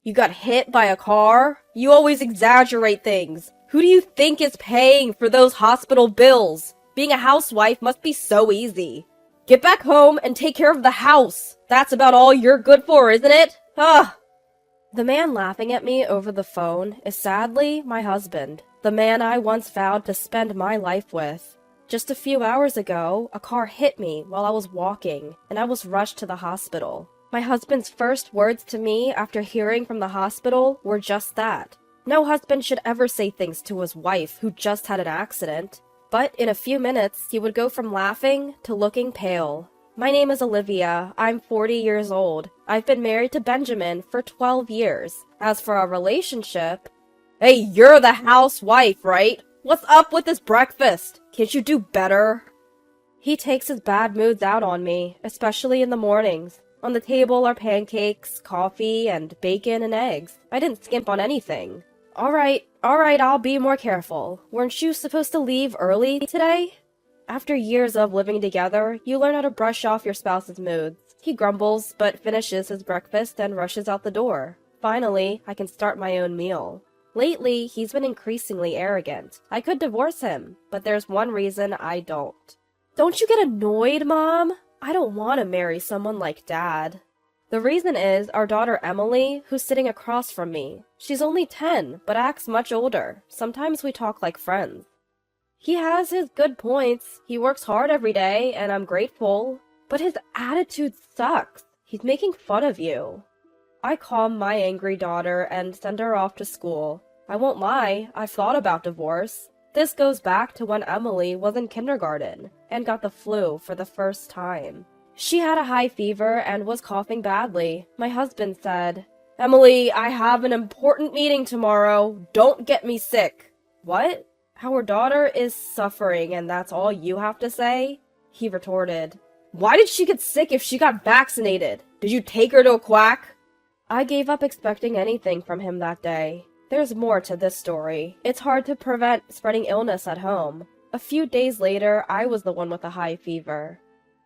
You got hit by a car? You always exaggerate things. Who do you think is paying for those hospital bills? Being a housewife must be so easy. Get back home and take care of the house. That's about all you're good for, isn't it? Ugh. The man laughing at me over the phone is sadly my husband, the man I once vowed to spend my life with. Just a few hours ago, a car hit me while I was walking, and I was rushed to the hospital. My husband's first words to me after hearing from the hospital were just that. No husband should ever say things to his wife who just had an accident. But in a few minutes, he would go from laughing to looking pale. My name is Olivia. I'm 40 years old. I've been married to Benjamin for 12 years. As for our relationship... Hey, you're the housewife, right? What's up with this breakfast? Can't you do better? He takes his bad moods out on me, especially in the mornings. On the table are pancakes, coffee, and bacon and eggs. I didn't skimp on anything. Alright, I'll be more careful. Weren't you supposed to leave early today? After years of living together, you learn how to brush off your spouse's moods. He grumbles, but finishes his breakfast and rushes out the door. Finally, I can start my own meal. Lately, he's been increasingly arrogant. I could divorce him, but there's one reason I don't. Don't you get annoyed, Mom? I don't want to marry someone like Dad. The reason is our daughter Emily, who's sitting across from me. She's only 10, but acts much older. Sometimes we talk like friends. He has his good points. He works hard every day, and I'm grateful. But his attitude sucks. He's making fun of you. I calm my angry daughter and send her off to school. I won't lie, I've thought about divorce. This goes back to when Emily was in kindergarten and got the flu for the first time. She had a high fever and was coughing badly. My husband said, "Emily, I have an important meeting tomorrow. Don't get me sick." What? Our daughter is suffering and that's all you have to say? He retorted. Why did she get sick if she got vaccinated? Did you take her to a quack? I gave up expecting anything from him that day. There's more to this story. It's hard to prevent spreading illness at home. A few days later, I was the one with a high fever.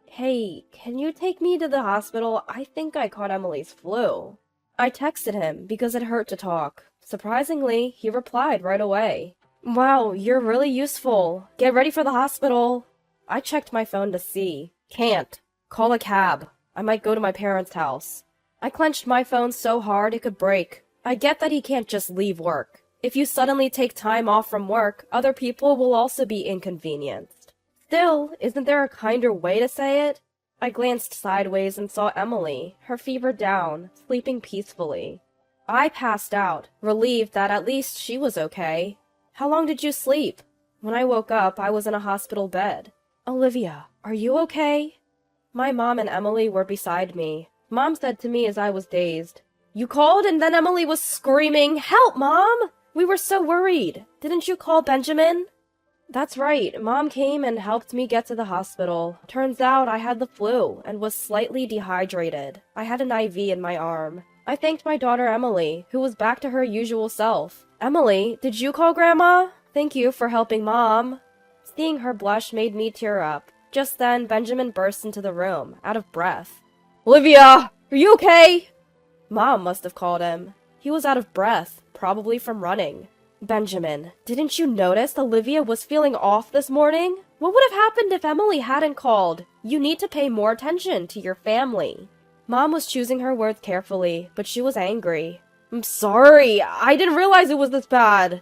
Hey, can you take me to the hospital? I think I caught Emily's flu. I texted him because it hurt to talk. Surprisingly, he replied right away. Wow, you're really useful. Get ready for the hospital. I checked my phone to see. Can't. Call a cab. I might go to my parents' house. I clenched my phone so hard it could break. I get that he can't just leave work. If you suddenly take time off from work, other people will also be inconvenienced. Still, isn't there a kinder way to say it? I glanced sideways and saw Emily, her fever down, sleeping peacefully. I passed out, relieved that at least she was okay. How long did you sleep? When I woke up, I was in a hospital bed. Olivia, are you okay? My mom and Emily were beside me. Mom said to me as I was dazed, You called and then Emily was screaming, Help, Mom! We were so worried. Didn't you call Benjamin? That's right. Mom came and helped me get to the hospital. Turns out I had the flu and was slightly dehydrated. I had an IV in my arm. I thanked my daughter Emily, who was back to her usual self. Emily, did you call Grandma? Thank you for helping Mom. Seeing her blush made me tear up. Just then, Benjamin burst into the room, out of breath. Olivia, are you okay? Mom must have called him. He was out of breath, probably from running. Benjamin, didn't you notice Olivia was feeling off this morning? What would have happened if Emily hadn't called? You need to pay more attention to your family. Mom was choosing her words carefully, but she was angry. I'm sorry, I didn't realize it was this bad.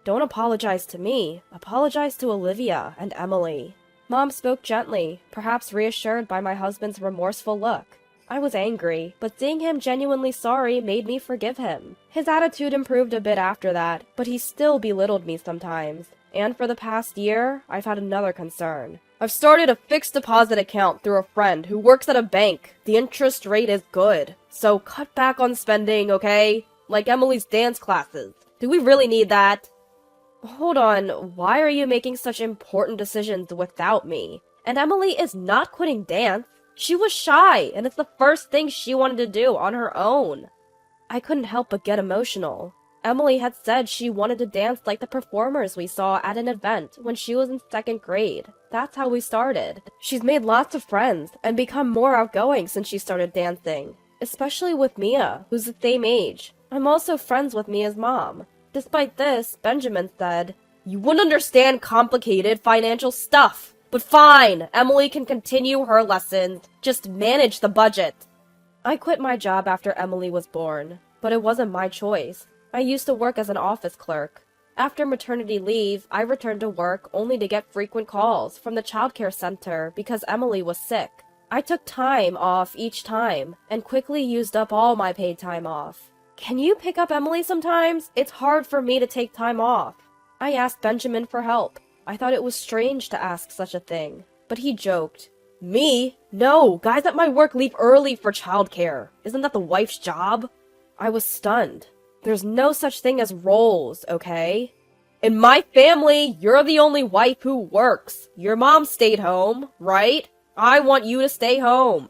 Don't apologize to me. Apologize to Olivia and Emily. Mom spoke gently, perhaps reassured by my husband's remorseful look. I was angry, but seeing him genuinely sorry made me forgive him. His attitude improved a bit after that, but he still belittled me sometimes. And for the past year, I've had another concern. I've started a fixed deposit account through a friend who works at a bank. The interest rate is good, so cut back on spending, okay? Like Emily's dance classes. Do we really need that? Hold on, why are you making such important decisions without me? And Emily is not quitting dance. She was shy, and it's the first thing she wanted to do on her own. I couldn't help but get emotional. Emily had said she wanted to dance like the performers we saw at an event when she was in 2nd grade. That's how we started. She's made lots of friends and become more outgoing since she started dancing, especially with Mia, who's the same age. I'm also friends with Mia's mom. Despite this, Benjamin said, "You wouldn't understand complicated financial stuff. But fine, Emily can continue her lessons. Just manage the budget." I quit my job after Emily was born, but it wasn't my choice. I used to work as an office clerk. After maternity leave, I returned to work only to get frequent calls from the childcare center because Emily was sick. I took time off each time and quickly used up all my paid time off. "Can you pick up Emily sometimes? It's hard for me to take time off." I asked Benjamin for help. I thought it was strange to ask such a thing, but he joked. "Me? No, guys at my work leave early for childcare. Isn't that the wife's job?" I was stunned. There's no such thing as roles, okay? In my family, you're the only wife who works. Your mom stayed home, right? I want you to stay home.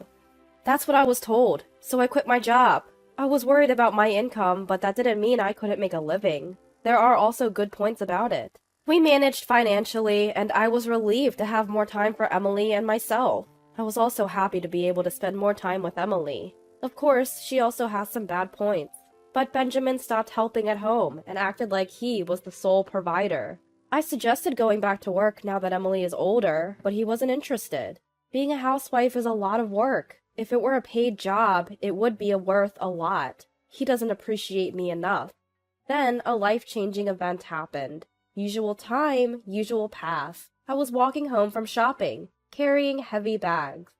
That's what I was told, so I quit my job. I was worried about my income, but that didn't mean I couldn't make a living. There are also good points about it. We managed financially, and I was relieved to have more time for Emily and myself. I was also happy to be able to spend more time with Emily. Of course, she also has some bad points. But Benjamin stopped helping at home and acted like he was the sole provider. I suggested going back to work now that Emily is older, but he wasn't interested. Being a housewife is a lot of work. If it were a paid job, it would be worth a lot. He doesn't appreciate me enough. Then a life-changing event happened. Usual time, usual path. I was walking home from shopping, carrying heavy bags.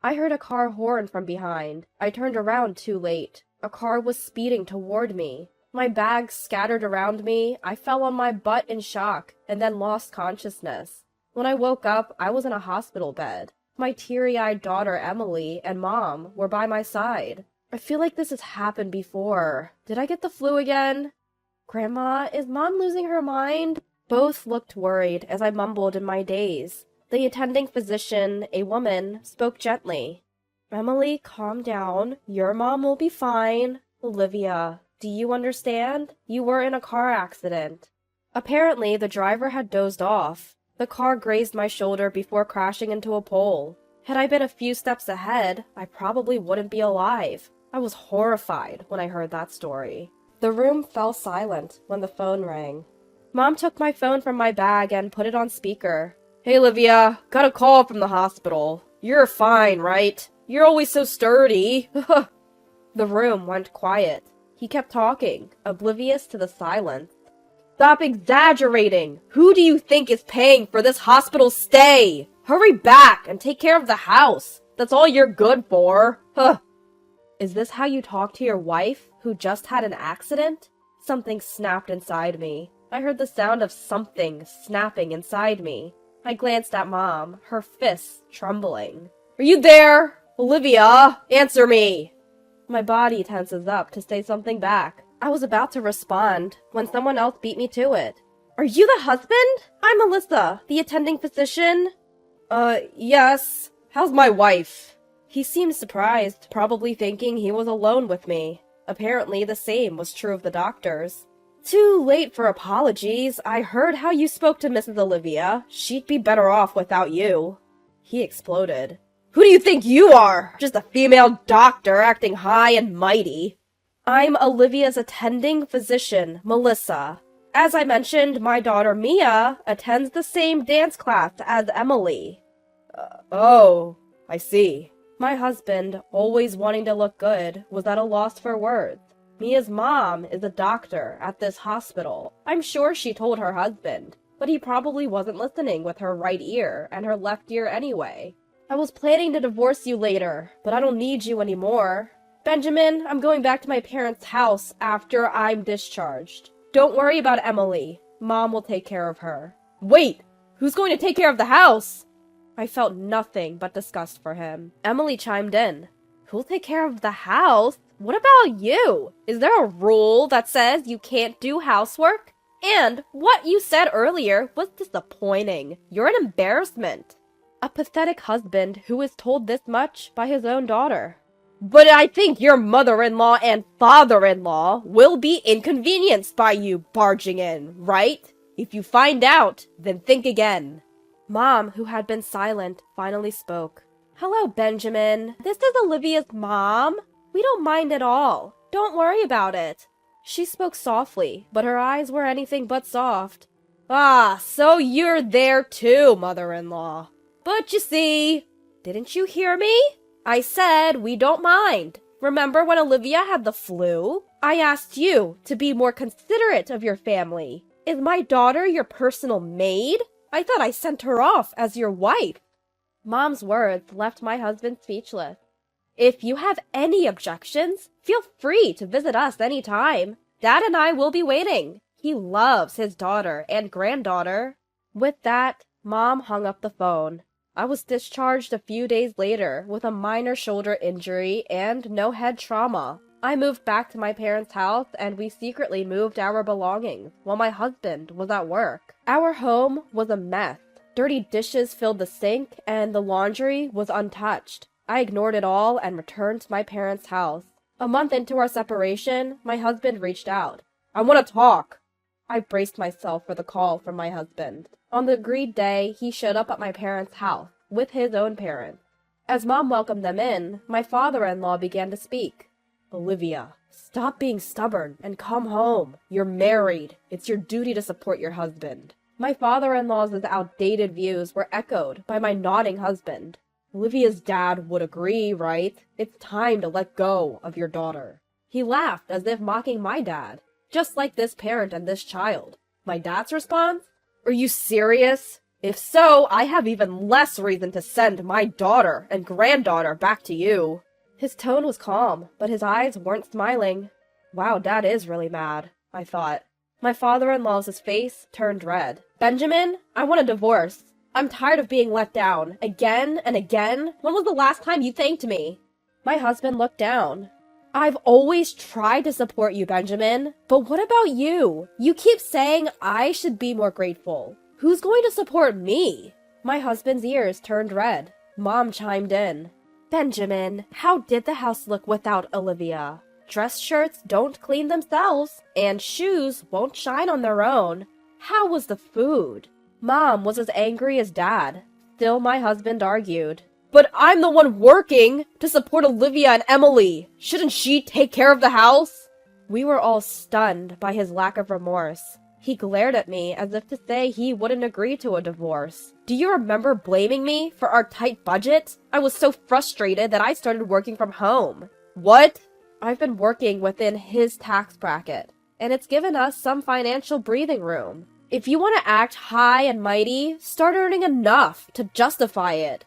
I heard a car horn from behind. I turned around too late. A car was speeding toward me. My bags scattered around me. I fell on my butt in shock and then lost consciousness. When I woke up, I was in a hospital bed. My teary-eyed daughter Emily and Mom were by my side. I feel like this has happened before. Did I get the flu again? "Grandma, is Mom losing her mind?" Both looked worried as I mumbled in my daze. The attending physician, a woman, spoke gently. "Emily, calm down. Your mom will be fine. Olivia, do you understand? You were in a car accident." Apparently, the driver had dozed off. The car grazed my shoulder before crashing into a pole. Had I been a few steps ahead, I probably wouldn't be alive. I was horrified when I heard that story. The room fell silent when the phone rang. Mom took my phone from my bag and put it on speaker. "Hey, Olivia, got a call from the hospital. You're fine, right? You're always so sturdy." The room went quiet. He kept talking, oblivious to the silence. "Stop exaggerating! Who do you think is paying for this hospital stay? Hurry back and take care of the house. That's all you're good for." Is this how you talk to your wife, who just had an accident? Something snapped inside me. I heard the sound of something snapping inside me. I glanced at Mom, her fists trembling. "Are you there? Olivia, answer me!" My body tenses up to say something back. I was about to respond when someone else beat me to it. "Are you the husband? I'm Melissa, the attending physician." Yes. How's my wife?" He seemed surprised, probably thinking he was alone with me. Apparently, the same was true of the doctors. "Too late for apologies. I heard how you spoke to Mrs. Olivia. She'd be better off without you." He exploded. "Who do you think you are? Just a female doctor acting high and mighty." "I'm Olivia's attending physician, Melissa. As I mentioned, my daughter Mia attends the same dance class as Emily." Oh, I see." My husband, always wanting to look good, was at a loss for words. Mia's mom is a doctor at this hospital. I'm sure she told her husband, but he probably wasn't listening with her right ear and her left ear anyway. "I was planning to divorce you later, but I don't need you anymore. Benjamin, I'm going back to my parents' house after I'm discharged. Don't worry about Emily. Mom will take care of her." "Wait, who's going to take care of the house?" I felt nothing but disgust for him. Emily chimed in. "Who'll take care of the house? What about you? Is there a rule that says you can't do housework? And what you said earlier was disappointing. You're an embarrassment." A pathetic husband who is told this much by his own daughter. "But I think your mother-in-law and father-in-law will be inconvenienced by you barging in, right? If you find out, then think again." Mom, who had been silent, finally spoke. "Hello, Benjamin. This is Olivia's mom. We don't mind at all. Don't worry about it. She spoke softly, but her eyes were anything but soft. Ah, so you're there too, mother-in-law. But you see, didn't you hear me? I said we don't mind. Remember when Olivia had the flu? I asked you to be more considerate of your family. Is my daughter your personal maid? I thought I sent her off as your wife. Mom's words left my husband speechless. If you have any objections, feel free to visit us any time. Dad and I will be waiting. He loves his daughter and granddaughter. With that, Mom hung up the phone. I was discharged a few days later with a minor shoulder injury and no head trauma. I moved back to my parents' house and we secretly moved our belongings while my husband was at work. Our home was a mess. Dirty dishes filled the sink and the laundry was untouched. I ignored it all and returned to my parents' house. A month into our separation, my husband reached out. I want to talk. I braced myself for the call from my husband. On the agreed day, he showed up at my parents' house with his own parents. As Mom welcomed them in, my father-in-law began to speak. Olivia, stop being stubborn and come home. You're married. It's your duty to support your husband. My father-in-law's outdated views were echoed by my nodding husband. Olivia's dad would agree, right? It's time to let go of your daughter. He laughed as if mocking my dad, just like this parent and this child. My dad's response? Are you serious? If so, I have even less reason to send my daughter and granddaughter back to you. His tone was calm, but his eyes weren't smiling. Wow, Dad is really mad, I thought. My father-in-law's face turned red. Benjamin, I want a divorce. I'm tired of being let down, again and again. When was the last time you thanked me? My husband looked down. I've always tried to support you, Benjamin. But what about you? You keep saying I should be more grateful. Who's going to support me? My husband's ears turned red. Mom chimed in. Benjamin, how did the house look without Olivia? Dress shirts don't clean themselves, and shoes won't shine on their own. How was the food? Mom was as angry as Dad. Still, my husband argued. But I'm the one working to support Olivia and Emily. Shouldn't she take care of the house? We were all stunned by his lack of remorse. He glared at me as if to say he wouldn't agree to a divorce. Do you remember blaming me for our tight budget? I was so frustrated that I started working from home. What? I've been working within his tax bracket, and it's given us some financial breathing room. If you want to act high and mighty, start earning enough to justify it.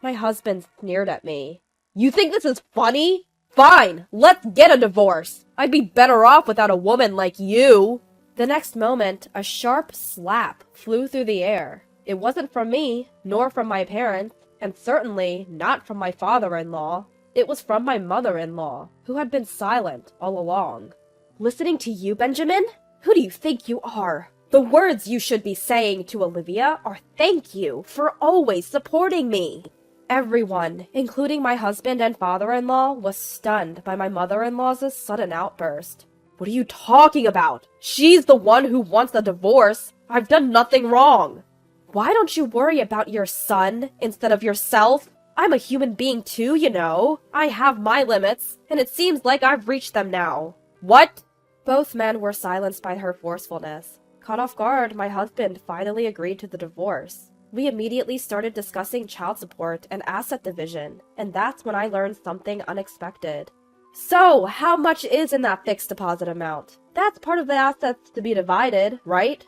My husband sneered at me. You think this is funny? Fine, let's get a divorce. I'd be better off without a woman like you. The next moment, a sharp slap flew through the air. It wasn't from me, nor from my parents, and certainly not from my father-in-law. It was from my mother-in-law, who had been silent all along. Listening to you, Benjamin? Who do you think you are? The words you should be saying to Olivia are thank you for always supporting me. Everyone, including my husband and father-in-law, was stunned by my mother-in-law's sudden outburst. What are you talking about? She's the one who wants a divorce. I've done nothing wrong. Why don't you worry about your son instead of yourself? I'm a human being too, you know. I have my limits, and it seems like I've reached them now. What? Both men were silenced by her forcefulness. Caught off guard, my husband finally agreed to the divorce. We immediately started discussing child support and asset division, and that's when I learned something unexpected. So, how much is in that fixed deposit amount? That's part of the assets to be divided, right?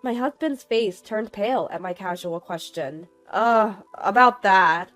My husband's face turned pale at my casual question. About that.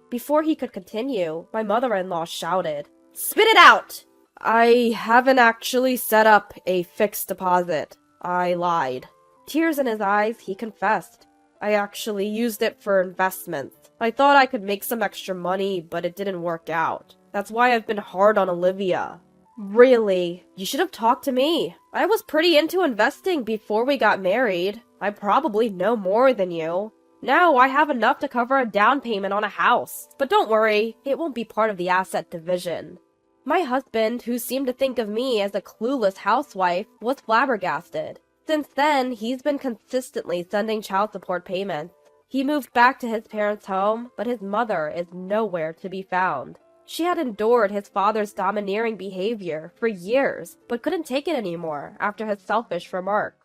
Before he could continue, my mother-in-law shouted, Spit it out! I haven't actually set up a fixed deposit. I lied. Tears in his eyes, he confessed. I actually used it for investments. I thought I could make some extra money, but it didn't work out. That's why I've been hard on Olivia. Really? You should have talked to me. I was pretty into investing before we got married. I probably know more than you. Now I have enough to cover a down payment on a house. But don't worry, it won't be part of the asset division. My husband, who seemed to think of me as a clueless housewife, was flabbergasted. Since then, he's been consistently sending child support payments. He moved back to his parents' home, but his mother is nowhere to be found. She had endured his father's domineering behavior for years, but couldn't take it anymore after his selfish remark.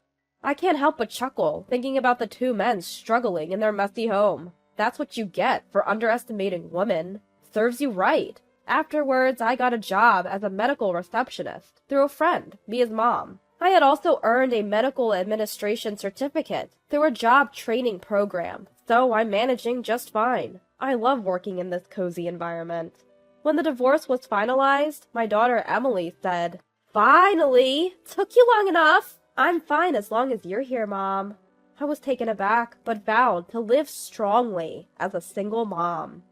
I can't help but chuckle, thinking about the two men struggling in their messy home. That's what you get for underestimating women. Serves you right. Afterwards, I got a job as a medical receptionist through a friend, Mia's mom. I had also earned a medical administration certificate through a job training program, so I'm managing just fine. I love working in this cozy environment. When the divorce was finalized, my daughter Emily said, "Finally! Took you long enough! I'm fine as long as you're here, Mom." I was taken aback, but vowed to live strongly as a single mom.